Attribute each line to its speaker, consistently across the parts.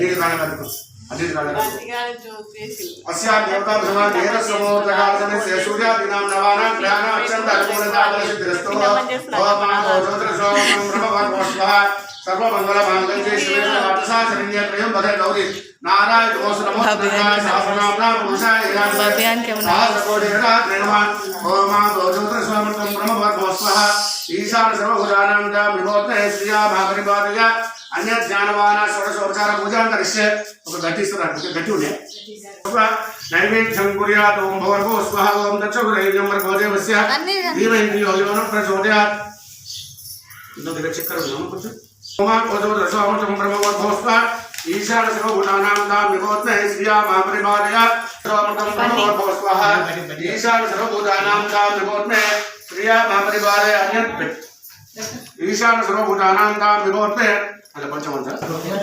Speaker 1: దీని కాళ్ళకు अस्या देवता भगवान देव समोदगासने से सूर्यादीनां नवानां ग्रहाणां अत्यंत अनुकूलताबलसिद्धिरस्तो भवमान ज्योतिष सोमं ब्रह्मवर्षः सर्वमंगलमांगल्ये शिवे सर्वार्थसा शरण्ये त्र्यं वदे गौरी नारायण नमोस्तुते सहस्रनाम्ना पुरुषाय सहस्रकोटिरथात् नमः भवमान ज्योतिष सोमं ब्रह्मवर्षः ईशान सर्वभूतानां च विभूते श्रिया महापरिपादय अन्य ज्ञानवान षोडशोपचार पूजा करिष्ये ఒక గట్టిస్తారా గట్టి ఉండే నైవేద్యం కుర్యాత్ ఓం భవర్గో స్వహ ఓం దక్షురైవ్యం వర్గోదేవస్య ధీమహి యోగివన ప్రచోదయాత్ ఇందులో దగ్గర చక్కెర ఉన్నాము కొంచెం ఓమాన్ ఓజో దశోమతం బ్రహ్మవర్గో స్వహ ఈశాన సర్వభూతానాం తాం విభూతే శ్రియా మహాపరిపాదయ సర్వమతం బ్రహ్మవర్గో స్వహ ఈశాన సర్వభూతానాం తాం విభూతే శ్రియా మహాపరిపాదయ అన్యత్ ఈశాన సర్వభూతానాం తాం విభూతే అలా కొంచెం అంతా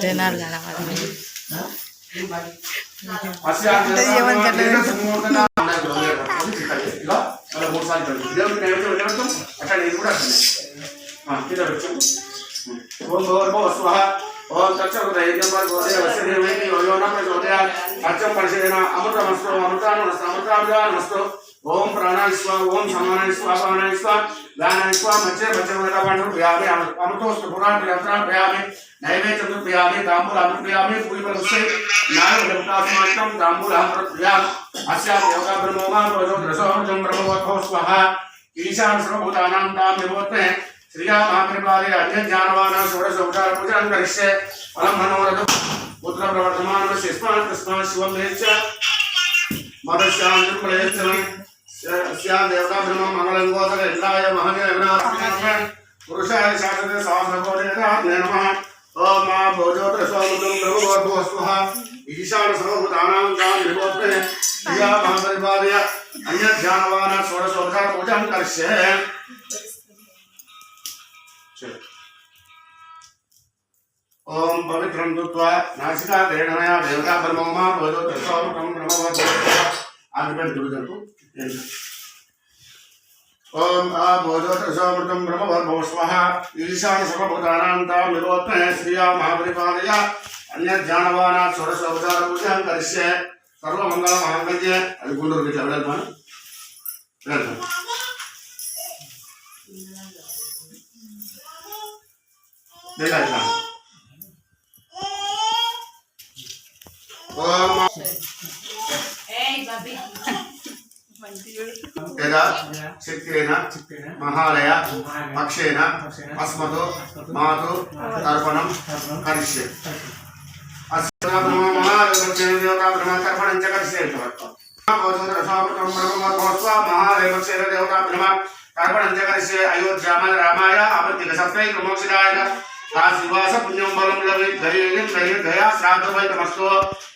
Speaker 1: జనాలు కలవాలి ఓం ఓం ప్రాణాయస్వ ఓం సమానాయస్వ అపానాయస్వ వ్యానాయస్వ మధ్య మధ్యమనకాండం ప్రియామి అమృతోస్త పురాణ యంత్రాన్ని ప్రియామి నైవేద్యం ప్రియామి తాంబూలం ప్రియామి పూజపరస్యై జ్ఞానదేవతాస్మాకం తాంబూలం ప్రియామి అస్యా దేవతా బ్రహ్మోమా రోజో రసోహం బ్రహ్మవత్తో స్వహ ఈశాన సర్వభూతానాం తాం విభూతే శ్రియా మహాపరిపాలయ అన్య జ్ఞానవాన షోడశోపచార పూజాం కరిష్యే ఫలం మనోరథం పుత్ర ప్రవర్ధమాన శిస్మాన్ కృష్ణ శివం వేచ్చ మదశాంతం ప్రయత్నం స్యాం దేవతా బ్రహ్మ మంగళం గోదర ఇంద్రాయ మహదేవనాథ పురుషాయ శాశ్వత సహస్రకోటిరథాత్ నమః ఓం మా భోజోత్ర సోమతం బ్రహ్మవర్గో స్వహ ఈశాన సర్వభూతానాం తాం విభూతే శ్రియా మహాపరిపాలయ అన్య జ్ఞానవాన షోడశోపచార పూజాం కరిష్యే ओम पवित्रं दुत्वा नासिका ग्रहणमया देवता ब्रह्मोमा भोजो दशोमकं ब्रह्मवर्गो आदिपन दुर्जन्तु ओम आ भोजो दशोमकं ब्रह्मवर्गो स्वाहा ईशान सर्वभूतानां तां विभूते श्रिया महापरिपालय अन्य ज्ञानवाना षोडशोपचार पूजां करिष्ये सर्वमंगलमांगल्ये అది గుండూరు గిట్ల వెళ్ళాలి देखा शक्तेन महालय पक्षेन अस्मतो मातु तर्पणं करिष्ये अयोध्या रामाय मोक्षदाय काशीवास पुण्यं बलं लभेत् धैर्यं दया श्राद्धवैतमस्तु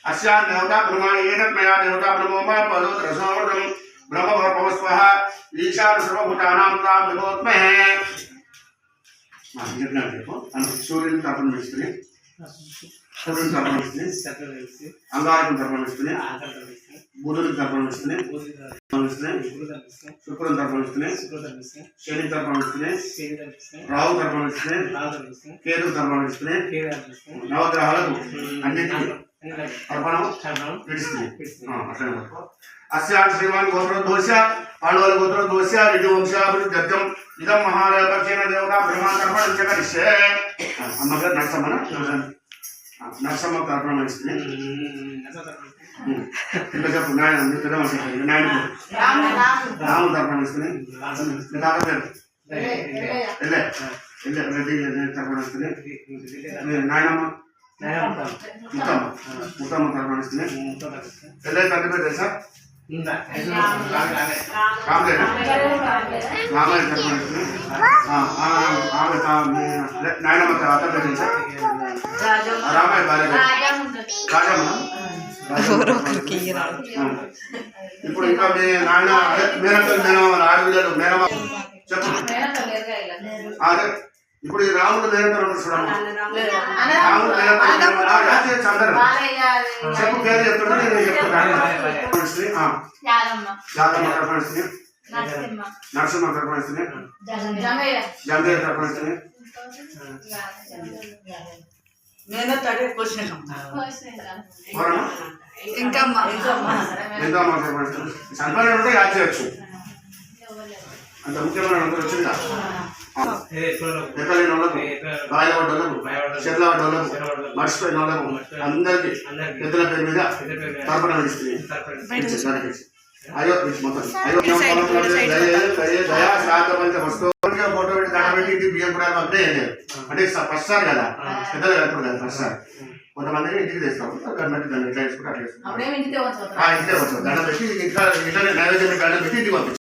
Speaker 1: अस्या देवता ब्रह्मणेन मया देवता ब्रह्मोमा पदोत्रसोमृतं ब्रह्मवर्पवस्वः ईशान सर्वभूतानां तां विभूत्महे सूर्यं तर्पणं इस्तुने सूर्यं तर्पणं इस्तुने अंगारकं तर्पणं इस्तुने बुधुं तर्पणं इस्तुने शुक्रं तर्पणं इस्तुने शनि तर्पणं इस्तुने राहु तर्पणं इस्तुने केतु तर्पणं इस्तुने नवग्रहाలకు అన్నిటికీ తర్పణం ఇస్తुने అట్లా अस्या श्रीमान गोत्रोद्भवस्य पांडवल गोत्रोद्भवस्य ऋतुवंशाभिवृद्ध्यर्थं इदं महालयपक्षेन देवता ब्रह्मातर्पणं च करिष्ये अम्मगार नरसम्मन नरसम्म तर्पणं इस्तुने ఇంకా చెప్పు నాయన పెద్ద మనిషి నాయన రాము తర్పణం ఇస్తూనే తాత పేరు ఎల్లే ఎల్లే రెడ్డి తర్పణం ఇస్తూనే నాయనమ్మ ముత్తమ్మ ముత్తమ్మ తర్పణం ఇస్తూనే ఎల్లే తండ్రి పేరు తెలుసా రామయ్య తర్పణం ఇస్తూనే నాయనమ్మ తర్వాత పేరు తెలుసా రామయ్య భార్య రాజమ్మ ఇప్పుడు ఇంకా మీ నాయన మేనత్తలు మేనమామ ఆడపిల్లలు మేనమామ చెప్పు అదే ఇప్పుడు ఈ రాముడు మేనత్తలు చూడమ్మా రాముడు మేనత్తలు చంద్ర చెప్పు పేరు చెప్తుంటే నేను చెప్తాను యాదమ్మ తర్పణిస్తుంది నరసింహ తర్పణిస్తుంది జంగయ్య తర్పణిస్తుంది
Speaker 2: నేను తడే క్వశ్చన్
Speaker 1: ఎవరమ్మా?
Speaker 2: ఇంకా
Speaker 1: ఎంతో సంతానం ఉంటే యాడ్ చేయొచ్చు. అంత ముఖ్యమైన అందరూ వచ్చిందా? ఎక్కలేని వాళ్ళకు, బాయిల పడ్డోళ్ళకు, చెట్ల పడ్డోళ్ళకు, మర్చిపోయిన వాళ్ళకు అందరికీ పెద్దల పేరు మీద తర్పణ విడిస్తుంది. అయ్యో మొత్తం దయా శాఖ పంచ వస్తువు ఫోటో పెట్టి దండ పెట్టి ఇంటికి బియ్యం కూడా అంటే అంటే ఫస్ట్ సార్ కదా, పెద్దలు కలుపుడు కదా ఫస్ట్ సార్. కొంతమందిని ఇంటికి తెస్తాం, దాన్ని బట్టి దాన్ని ఎట్లా వేసుకుంటే అట్లా వేసుకుంటాం. ఇంటికే వచ్చాం దండ పెట్టి ఇంట్లో నైవేద్యం దండ పెట్టి ఇంటికి పంపించాం.